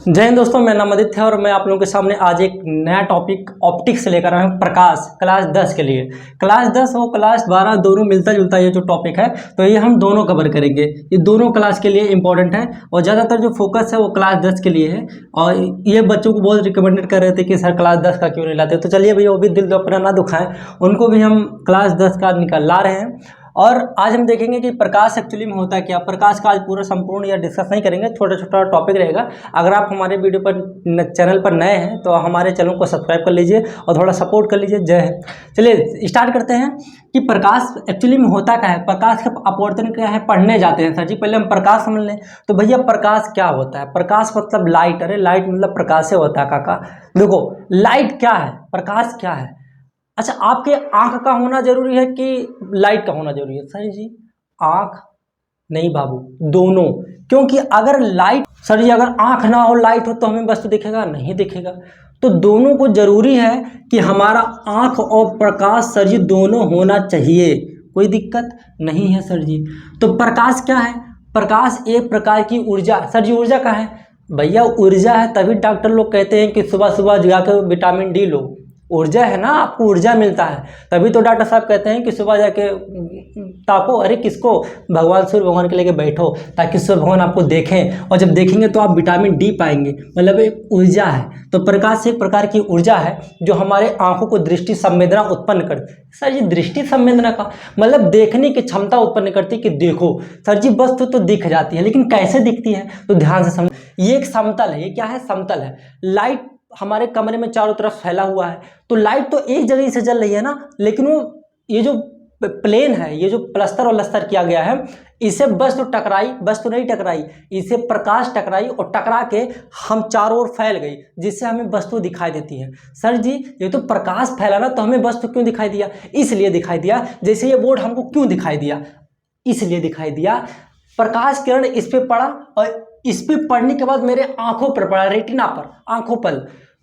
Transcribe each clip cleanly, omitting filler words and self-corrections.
जय हिंद दोस्तों, मेरा नाम आदित्य है और मैं आप लोगों के सामने आज एक नया टॉपिक ऑप्टिक्स लेकर आया हूँ। प्रकाश क्लास 10 के लिए। क्लास 10 और क्लास 12 दोनों मिलता जुलता ये जो टॉपिक है, तो ये हम दोनों कवर करेंगे। ये दोनों क्लास के लिए इंपॉर्टेंट है और ज़्यादातर जो फोकस है वो क्लास 10 के लिए है। और ये बच्चों को बहुत रिकमेंडेड कर रहे थे कि सर क्लास 10 का क्यों नहीं लाते, तो चलिए भैया वो भी दिल अपना ना दुखाएं, उनको भी हम क्लास 10 का ला रहे हैं। और आज हम देखेंगे कि प्रकाश एक्चुअली में होता है क्या। प्रकाश का आज पूरा संपूर्ण या डिस्कस नहीं करेंगे, छोटा छोटा टॉपिक रहेगा। अगर आप हमारे वीडियो पर चैनल पर नए हैं तो हमारे चैनल को सब्सक्राइब कर लीजिए और थोड़ा सपोर्ट कर लीजिए। जय हिंद। चलिए स्टार्ट करते हैं कि प्रकाश एक्चुअली में होता क्या है, प्रकाश का अपवर्तन क्या है, पढ़ने जाते हैं। सर जी पहले हम प्रकाश समझ लें। तो भैया प्रकाश क्या होता है? प्रकाश मतलब लाइट। अरे लाइट मतलब प्रकाश से होता है काका। देखो लाइट क्या है, प्रकाश क्या है। अच्छा, आपके आंख का होना जरूरी है कि लाइट का होना जरूरी है? सर जी आंख नहीं बाबू, दोनों। क्योंकि अगर लाइट, सर जी अगर आंख ना हो लाइट हो तो हमें वस्तु दिखेगा नहीं दिखेगा। तो दोनों को जरूरी है कि हमारा आंख और प्रकाश सर जी दोनों होना चाहिए, कोई दिक्कत नहीं है सर जी। तो प्रकाश क्या है? प्रकाश एक प्रकार की ऊर्जा। सर जी ऊर्जा का है? भैया ऊर्जा है तभी डॉक्टर लोग कहते हैं कि सुबह सुबह जाकर विटामिन डी लो। ऊर्जा है ना, आपको ऊर्जा मिलता है, तभी तो डॉक्टर साहब कहते हैं कि सुबह जाके ताको। अरे किसको? भगवान सूर्य भगवान के लेके बैठो ताकि सूर्य भगवान आपको देखें, और जब देखेंगे तो आप विटामिन डी पाएंगे। मतलब एक ऊर्जा है। तो प्रकाश एक प्रकार की ऊर्जा है जो हमारे आंखों को दृष्टि संवेदना उत्पन्न करती है। सर जी दृष्टि संवेदना का मतलब देखने की क्षमता उत्पन्न करती है कि देखो। सर जी वस्तु तो दिख जाती है, लेकिन कैसे दिखती है तो ध्यान से समझ। ये एक समतल है। ये क्या है? समतल है। लाइट हमारे कमरे में चारों तरफ फैला हुआ है, तो लाइट तो एक जगह से जल रही है ना, लेकिन वो ये जो प्लेन है, ये जो प्लस्तर और लस्तर किया गया है, इसे वस्तु टकराई, वस्तु नहीं टकराई, इसे प्रकाश टकराई और टकरा के हम चारों ओर फैल गई, जिससे हमें वस्तु दिखाई देती है। सर जी ये तो प्रकाश फैला ना, तो हमें वस्तु क्यों दिखाई दिया? इसलिए दिखाई दिया। जैसे ये बोर्ड हमको क्यों दिखाई दिया? इसलिए दिखाई दिया, प्रकाश किरण इस पे पड़ा और इस पे पड़ने के बाद मेरे आंखों पर पड़ा, रेटिना पर, आंखों पर।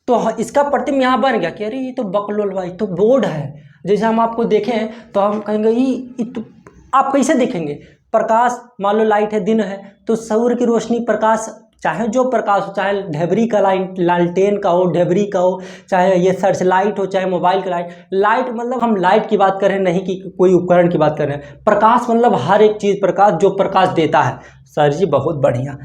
तो इसका प्रतिबिंब यहाँ बन गया कि अरे ये तो बकलोल भाई, तो बोर्ड है। जैसे हम आपको देखें तो हम कहेंगे ये तो आप कैसे देखेंगे? प्रकाश मान लो लाइट है, दिन है, तो सूर्य की रोशनी, प्रकाश, चाहे जो प्रकाश हो, चाहे ढेबरी का लाइट, लालटेन का हो, ढेबरी का हो, चाहे ये सर्च लाइट हो, चाहे मोबाइल का लाइट। लाइट मतलब हम लाइट की बात कर रहे हैं, नहीं कि कोई उपकरण की बात कर रहे हैं। प्रकाश मतलब हर एक चीज़, प्रकाश जो प्रकाश देता है। सर जी बहुत बढ़िया।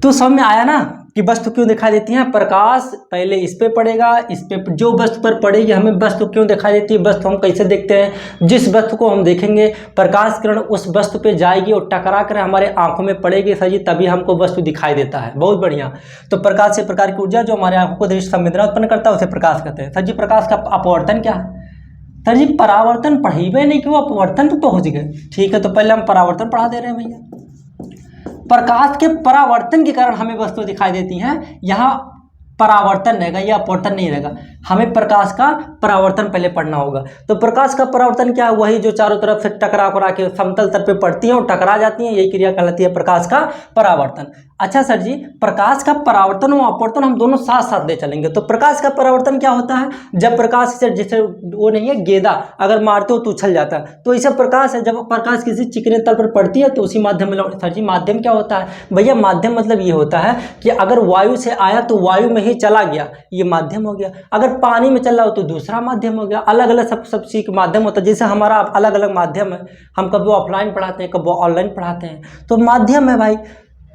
तो समझ में आया ना कि वस्तु क्यों दिखाई देती है? प्रकाश पहले इस पे पड़ेगा, इस पे जो वस्तु पर पड़ेगी हमें वस्तु क्यों दिखाई देती है? वस्तु हम कैसे देखते हैं? जिस वस्तु को हम देखेंगे प्रकाश किरण उस वस्तु पे जाएगी और टकरा कर हमारे आंखों में पड़ेगी सर जी, तभी हमको वस्तु दिखाई देता है। बहुत बढ़िया। तो प्रकाश से प्रकार की ऊर्जा जो हमारे आंखों को दृष्टि संवेदना उत्पन्न करता है उसे प्रकाश कहते हैं। सर जी प्रकाश का अपवर्तन क्या है? सर जी परावर्तन पढ़ेबे नहीं क्यों, अपवर्तन तो पहुँच गए। ठीक है, तो पहले हम परावर्तन पढ़ा दे रहे हैं भैया। प्रकाश के परावर्तन के कारण हमें वस्तु दिखाई देती हैं। यहाँ परावर्तन रहेगा या अपवर्तन नहीं रहेगा। हमें प्रकाश का परावर्तन पहले पढ़ना होगा। तो प्रकाश का परावर्तन क्या है? वही जो चारों तरफ से टकरा के समतल तल पे पड़ती हैं और टकरा जाती हैं, यही क्रिया कहलाती है प्रकाश का परावर्तन। अच्छा सर जी प्रकाश का परावर्तन और अपवर्तन हम दोनों साथ साथ ले चलेंगे। तो प्रकाश का परावर्तन क्या होता है? जब प्रकाश से, जैसे वो नहीं है गेंदा, अगर मारते हो तो उछल जाता है, तो इसे प्रकाश है। जब प्रकाश किसी चिकने तल पर पड़ती है तो उसी माध्यम में। सर जी माध्यम क्या होता है? भैया माध्यम मतलब ये होता है कि अगर वायु से आया तो वायु में ही चला गया, ये माध्यम हो गया। अगर पानी में चल रहा हो तो दूसरा माध्यम हो गया। अलग अलग सब चीज माध्यम होता है। जैसे हमारा अलग अलग माध्यम है, हम कभी ऑफलाइन पढ़ाते हैं, कभी ऑनलाइन पढ़ाते हैं, तो माध्यम है भाई।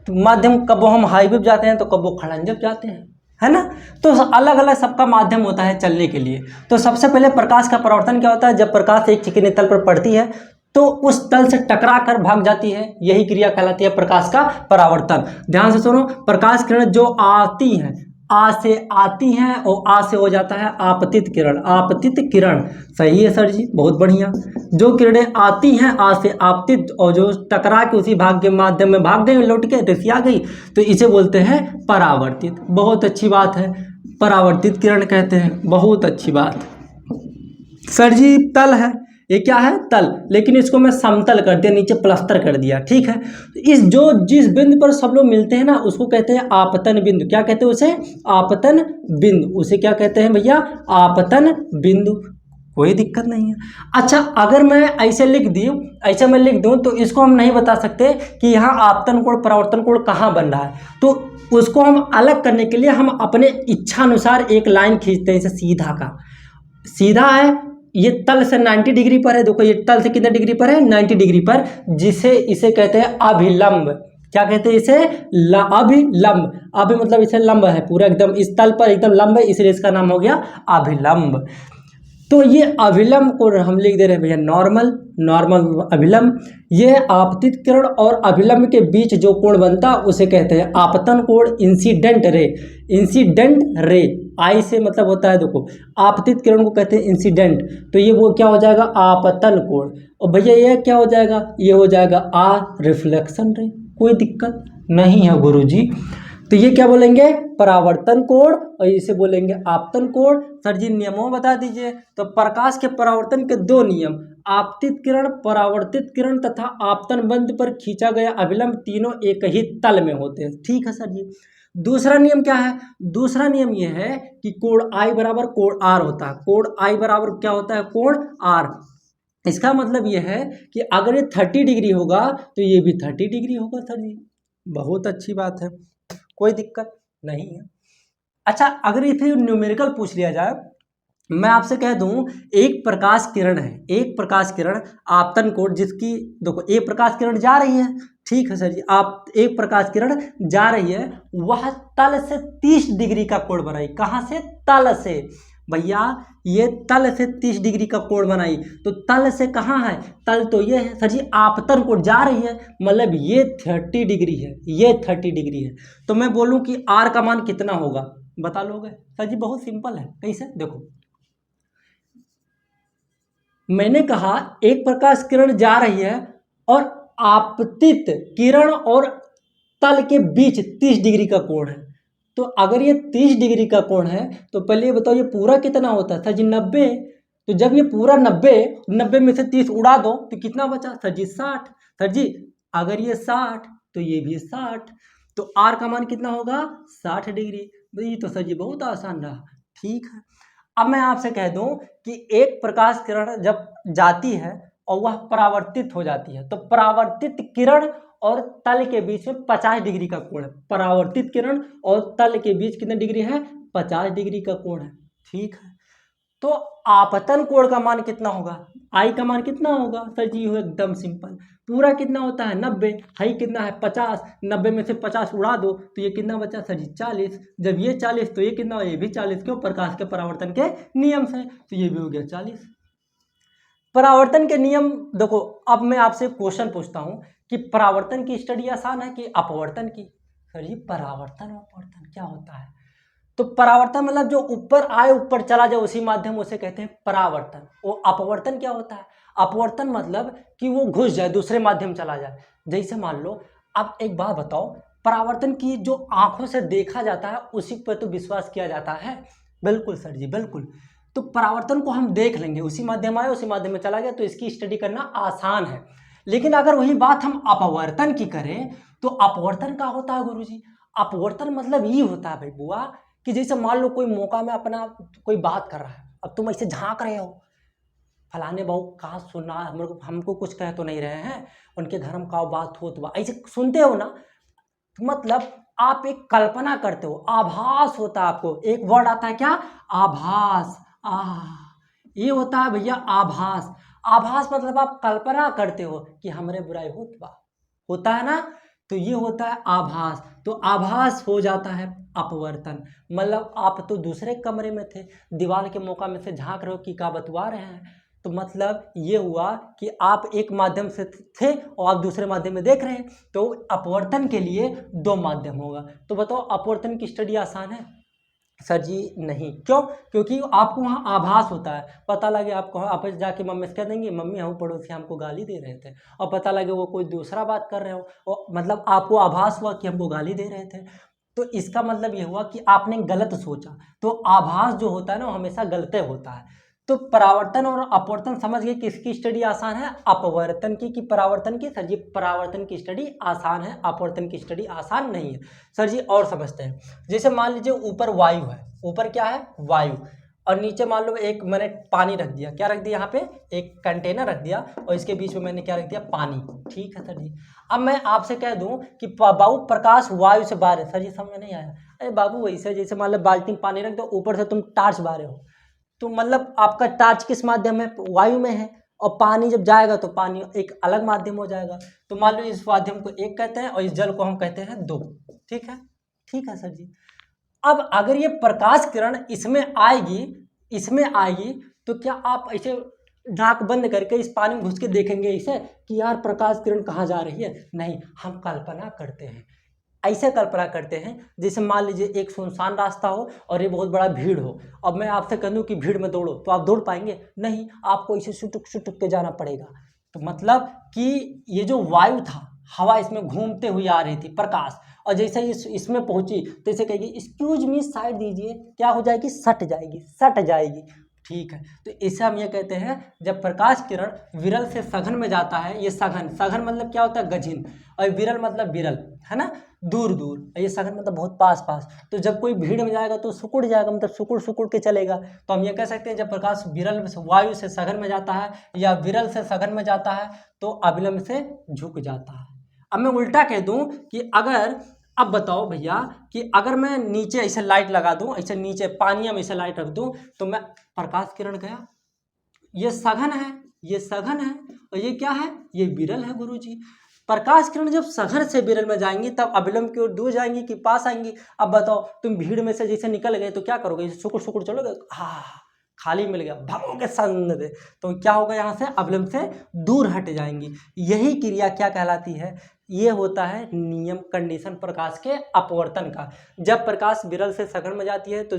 तो माध्यम कब हम हाईवे पे जाते हैं तो कब वो खड़ंजब जाते हैं, है ना। तो अलग अलग सबका माध्यम होता है चलने के लिए। तो सबसे पहले प्रकाश का परावर्तन क्या होता है? जब प्रकाश एक चिकने तल पर पड़ती है तो उस तल से टकरा कर भाग जाती है, यही क्रिया कहलाती है प्रकाश का परावर्तन। ध्यान से सुनो, प्रकाश किरण जो आती हैं, आ से आती हैं और आ से हो जाता है आपतित किरण। आपतित किरण सही है सर जी, बहुत बढ़िया। जो किरणें आती हैं आ से आपतित, और जो टकरा के उसी भाग के माध्यम में भाग गई, लौट के दृष्टि आ गई, तो इसे बोलते हैं परावर्तित। बहुत अच्छी बात है, परावर्तित किरण कहते हैं। बहुत अच्छी बात। सर जी तल है, ये क्या है? तल, लेकिन इसको मैं समतल कर दिया, नीचे प्लस्तर कर दिया। ठीक है, इस जिस बिंदु पर सब लोग मिलते हैं ना उसको कहते हैं आपतन बिंदु। क्या कहते हैं उसे? आपतन बिंदु। उसे क्या कहते हैं भैया? आपतन बिंदु। कोई दिक्कत नहीं है। अच्छा, अगर मैं ऐसे लिख दूँ तो इसको हम नहीं बता सकते कि यहाँ आपतन कोण परावर्तन कोण कहाँ बन रहा है, तो उसको हम अलग करने के लिए हम अपने इच्छा अनुसार एक लाइन खींचते हैं। जैसे सीधा है, ये तल से 90 डिग्री पर है। देखो ये तल से कितने डिग्री पर है, 90 डिग्री पर, जिसे इसे कहते हैं अभिलंब। क्या कहते हैं इसे, अभिलंब। अभि मतलब इसे लंब है, पूरा एकदम इस तल पर एकदम लंब है, इसलिए इसका नाम हो गया अभिलंब। तो ये अभिलंब को हम लिख दे रहे हैं भैया नॉर्मल अभिलंब। ये आपतित किरण और अभिलंब के बीच जो कोण बनता है उसे कहते हैं आपतन कोण। इंसिडेंट रे, आई से मतलब होता है, देखो आपतित किरण को कहते हैं इंसिडेंट, तो ये वो क्या हो जाएगा, आपतन कोण। और भैया ये क्या हो जाएगा, ये हो जाएगा रिफ्लेक्शन रे। कोई दिक्कत नहीं है गुरुजी। तो ये क्या बोलेंगे, परावर्तन कोण, और इसे बोलेंगे आपतन कोण। सर जी नियमों बता दीजिए। तो प्रकाश के परावर्तन के दो नियम, आपतित किरण, परावर्तित किरण तथा आपतन बंध पर खींचा गया अभिलंब, तीनों एक ही तल में होते हैं। ठीक है सर जी। दूसरा नियम क्या है, दूसरा नियम यह है कि कोण आई बराबर कोण आर होता है। कोण आई बराबर क्या होता है, कोण आर। इसका मतलब यह है कि अगर ये 30 डिग्री होगा तो ये भी 30 डिग्री होगा सर जी। बहुत अच्छी बात है, कोई दिक्कत नहीं है। अच्छा, अगर ये फिर न्यूमेरिकल पूछ लिया जाए, मैं आपसे कह दूं एक प्रकाश किरण है, एक प्रकाश किरण आपतन कोण, जिसकी देखो एक प्रकाश किरण जा रही है, ठीक है सर जी, आप एक प्रकाश किरण जा रही है, वह तल से 30 डिग्री का कोण बनाई। कहाँ से, तल से। भैया ये तल से 30 डिग्री का कोण बनाई, तो तल से कहाँ है, तल तो ये है सर जी, आपतन कोण जा रही है, मतलब ये 30 डिग्री है, ये 30 डिग्री है। तो मैं बोलूं कि आर का मान कितना होगा, बता लोगे सर जी? बहुत सिंपल है, कैसे, देखो मैंने कहा एक प्रकाश किरण जा रही है और आपतित किरण और तल के बीच 30 डिग्री का कोण है। तो अगर ये 30 डिग्री का कोण है तो पहले ये बताओ ये पूरा कितना होता है सर जी, 90। तो जब ये पूरा 90 में से 30 उड़ा दो तो कितना बचा सर जी, 60। सर जी अगर ये 60 तो ये भी 60, तो आर का मान कितना होगा, 60 डिग्री। ये तो सर जी बहुत आसान रहा। ठीक है, अब मैं आपसे कह दूं कि एक प्रकाश किरण जब जाती है और वह परावर्तित हो जाती है, तो परावर्तित किरण और तल के बीच में 50 डिग्री का कोण है। परावर्तित किरण और तल के बीच कितने डिग्री है, 50 डिग्री का कोण है। ठीक है, तो आपतन कोण का मान कितना होगा, आई का मान कितना होगा सर जी, एकदम सिंपल, पूरा कितना होता है 90, हाई कितना है 50, 90 में से 50 उड़ा दो तो ये कितना बचा सर जी, 40। जब ये 40 तो ये कितना, ये भी 40, क्यों, प्रकाश के परावर्तन के नियम से, तो ये भी हो गया 40। परावर्तन के नियम देखो, अब मैं आपसे क्वेश्चन पूछता हूं कि परावर्तन की स्टडी आसान है कि अपवर्तन की। सर जी परावर्तन अपवर्तन क्या होता है, तो परावर्तन मतलब जो ऊपर आए ऊपर चला जाए उसी माध्यम, उसे कहते हैं परावर्तन। वो अपवर्तन क्या होता है, अपवर्तन मतलब कि वो घुस जाए, दूसरे माध्यम चला जाए। जैसे मान लो, अब एक बात बताओ, परावर्तन की जो आंखों से देखा जाता है उसी पर तो विश्वास किया जाता है। बिल्कुल सर जी बिल्कुल, तो परावर्तन को हम देख लेंगे, उसी माध्यम आया उसी माध्यम में चला गया, तो इसकी स्टडी करना आसान है। लेकिन अगर वही बात हम अपवर्तन की करें तो अपवर्तन क्या होता है गुरुजी, अपवर्तन मतलब ये होता है भाई बुआ कि जैसे मान लो कोई मौका में अपना कोई बात कर रहा है, अब तुम ऐसे झांक रहे हो, फलाने बहू कहा सुना, हमको कुछ कह तो नहीं रहे हैं, उनके घर में का बात हो, तो ऐसे सुनते हो ना, तो मतलब आप एक कल्पना करते हो, आभास होता है आपको, एक वर्ड आता है क्या, आभास। ये होता है भैया आभास। आभास मतलब आप कल्पना करते हो कि हमरे बुराई होता है ना, तो ये होता है आभास। तो आभास हो जाता है अपवर्तन, मतलब आप तो दूसरे कमरे में थे, दीवार के मौका में से झांक रहे हो कि क्या बतवा रहे हैं, तो मतलब ये हुआ कि आप एक माध्यम से थे और आप दूसरे माध्यम में देख रहे हैं, तो अपवर्तन के लिए दो माध्यम होगा। तो बताओ अपवर्तन की स्टडी आसान है सर जी, नहीं, क्यों, क्योंकि आपको वहाँ आभास होता है, पता लगे आपको, आप जाके मम्मी से कह देंगे मम्मी हम पड़ोसी हमको गाली दे रहे थे, और पता लगे वो कोई दूसरा बात कर रहे हो, और मतलब आपको आभास हुआ कि हमको गाली दे रहे थे, तो इसका मतलब ये हुआ कि आपने गलत सोचा। तो आभास जो होता है ना, हमेशा गलत होता है। तो परावर्तन और अपवर्तन समझ गए किसकी स्टडी आसान है, अपवर्तन की, कि परावर्तन की। सर जी परावर्तन की स्टडी आसान है, अपवर्तन की स्टडी आसान नहीं है। सर जी और समझते हैं, जैसे मान लीजिए ऊपर वायु है, ऊपर क्या है, वायु, और नीचे मान लो एक मैंने पानी रख दिया, क्या रख दिया यहाँ पे, एक कंटेनर रख दिया और इसके बीच में मैंने क्या रख दिया, पानी। ठीक है सर जी। अब मैं आपसे कह दूं कि बाबू प्रकाश वायु से बाहर है, सर जी समझ में नहीं आया। अरे बाबू वैसे जैसे मान लो बाल्टी में पानी रख दो, ऊपर से तुम टार्च बारे हो, तो मतलब आपका टार्च किस माध्यम में, वायु में है, और पानी जब जाएगा तो पानी एक अलग माध्यम हो जाएगा। तो मान लो इस माध्यम को एक कहते हैं और इस जल को हम कहते हैं दो। ठीक है, ठीक है सर जी। अब अगर ये प्रकाश किरण इसमें आएगी तो क्या आप ऐसे नाक बंद करके इस पानी में घुस के देखेंगे इसे कि यार प्रकाश किरण कहाँ जा रही है? नहीं, हम कल्पना करते हैं, ऐसे कल्पना करते हैं जैसे मान लीजिए एक सुनसान रास्ता हो और ये बहुत बड़ा भीड़ हो। अब मैं आपसे कह दूं कि भीड़ में दौड़ो, तो आप दौड़ पाएंगे? नहीं, आपको इसे सुटुक सुटुक के जाना पड़ेगा। तो मतलब कि ये जो वायु था, हवा इसमें घूमते हुए आ रही थी, प्रकाश, और जैसे ही इसमें पहुंची तो इसे कहेगी एक्सक्यूज मी, साइड दीजिए, क्या हो जाएगी, सट जाएगी। ठीक है, तो इसे हम ये कहते हैं जब प्रकाश किरण विरल से सघन में जाता है, ये सघन मतलब क्या होता है, गजिन, और विरल मतलब विरल, है ना, दूर दूर, ये सघन मतलब बहुत पास पास। तो जब कोई भीड़ में जाएगा तो सिकुड़ जाएगा, मतलब सिकुड़ के चलेगा। तो हम ये कह सकते हैं जब प्रकाश विरल वायु से सघन में जाता है या विरल से सघन में जाता है तो अविलंब से झुक जाता है। अब मैं उल्टा कह दूं कि अगर, अब बताओ भैया कि अगर मैं नीचे ऐसे लाइट लगा दूं, ऐसे नीचे पानी में ऐसे लाइट रख दूं, तो मैं प्रकाश किरण गया, ये सघन है और ये क्या है, ये विरल है गुरुजी। प्रकाश किरण जब सघन से विरल में जाएंगी तब अविलंब की ओर दूर जाएंगी कि पास आएंगी? अब बताओ, तुम भीड़ में से जैसे निकल गए तो क्या करोगे, सुकुड़ चलोगे, हाँ खाली मिल गया, भागोगे संग दे, तो क्या होगा, यहाँ से अविलंब से दूर हट जाएंगी। यही क्रिया क्या कहलाती है, ये होता है नियम, कंडीशन प्रकाश के अपवर्तन का। जब प्रकाश विरल से सघन में जाती है तो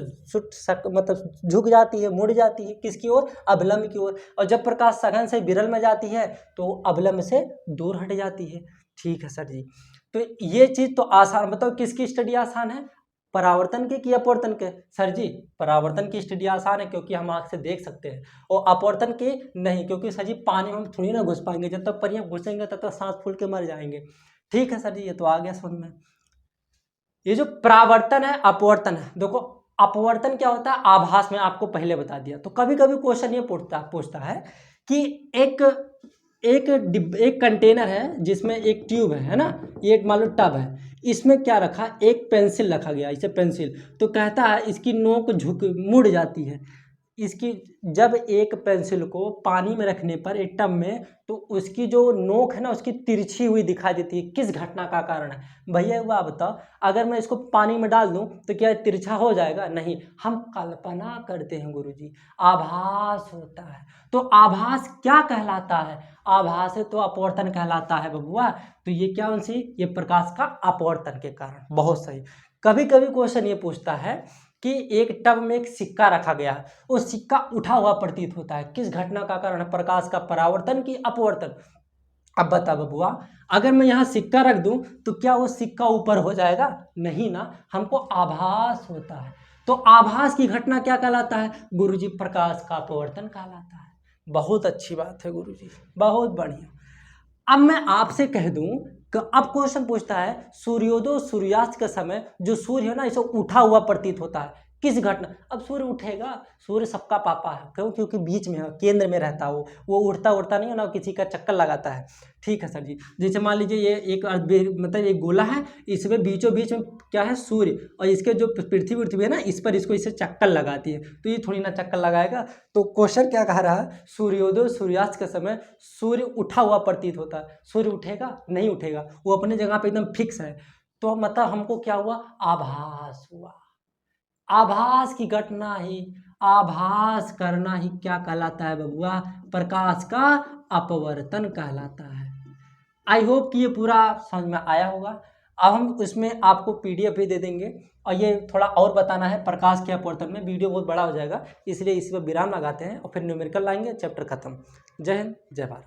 मतलब झुक जाती है, मुड़ जाती है, किसकी ओर, अविलंब की ओर, और जब प्रकाश सघन से विरल में जाती है तो अविलंब से दूर हट जाती है। ठीक है सर जी। तो ये चीज तो आसान, बताओ किसकी स्टडी आसान है, परावर्तन के कि अपवर्तन के? सर जी परावर्तन की स्टडी आसान है क्योंकि हम आँख से देख सकते हैं, और अपवर्तन की नहीं, क्योंकि सर जी पानी में हम थोड़ी ना घुस पाएंगे, जब तक परियां घुसेंगे तब तक सांस फूल के मर जाएंगे। ठीक है सर जी, ये तो आ गया समझ में। ये जो परावर्तन है, अपवर्तन है, देखो अपवर्तन क्या होता है, आभास में आपको पहले बता दिया। तो कभी कभी क्वेश्चन ये पूछता है कि एक कंटेनर है जिसमें एक ट्यूब है ना, ये एक मान लो टब है, इसमें क्या रखा, एक पेंसिल रखा गया, इसे पेंसिल, तो कहता है इसकी नोक मुड़ जाती है। इसकी जब एक पेंसिल को पानी में रखने पर एक टब में, तो उसकी जो नोक है ना, उसकी तिरछी हुई दिखाई देती है, किस घटना का कारण है? भैया वो बताओ, अगर मैं इसको पानी में डाल दूं तो क्या तिरछा हो जाएगा? नहीं, हम कल्पना करते हैं गुरुजी, आभास होता है। तो आभास क्या कहलाता है, आभास है तो अपवर्तन कहलाता है बबुआ। तो ये क्या उनसे, ये प्रकाश का अपवर्तन के कारण। बहुत सही। कभी कभी क्वेश्चन ये पूछता है कि एक टब में एक सिक्का रखा गया है, वो सिक्का उठा हुआ प्रतीत होता है, किस घटना का कारण है, प्रकाश का परावर्तन की अपवर्तन? अब बता बबुआ, अगर मैं यहाँ सिक्का रख दूं तो क्या वो सिक्का ऊपर हो जाएगा? नहीं ना, हमको आभास होता है। तो आभास की घटना क्या कहलाता है गुरुजी? प्रकाश का अपवर्तन कहलाता है। बहुत अच्छी बात है गुरुजी, बहुत बढ़िया। अब मैं आपसे कह दूं कि अब क्वेश्चन पूछता है सूर्योदय सूर्यास्त के समय जो सूर्य है ना, इसे उठा हुआ प्रतीत होता है, किस घटना? अब सूर्य उठेगा, सूर्य सबका पापा है, क्यों? क्योंकि बीच में है, केंद्र में रहता है, वो उड़ता नहीं है ना, किसी का चक्कर लगाता है। ठीक है सर जी। जैसे मान लीजिए ये एक मतलब एक गोला है, इसमें बीचों बीच में क्या है, सूर्य, और इसके जो पृथ्वी है ना, इस पर इसको इसे चक्कर लगाती है, तो ये थोड़ी ना चक्कर लगाएगा। तो क्वेश्चन क्या कह रहा है, सूर्योदय सूर्यास्त के समय सूर्य उठा हुआ प्रतीत होता है, सूर्य उठेगा? नहीं उठेगा, वो अपने जगह पे एकदम फिक्स है। तो मतलब हमको क्या हुआ, आभास हुआ। आभास की घटना ही, आभास करना ही क्या कहलाता है बबुआ? प्रकाश का अपवर्तन कहलाता है। आई होप कि ये पूरा समझ में आया होगा। अब हम उसमें आपको पीडीएफ भी दे देंगे, और ये थोड़ा और बताना है प्रकाश के अपवर्तन में, वीडियो बहुत बड़ा हो जाएगा, इसलिए इसी पर विराम लगाते हैं और फिर न्यूमेरिकल लाएंगे, चैप्टर खत्म। जय हिंद, जय भारत।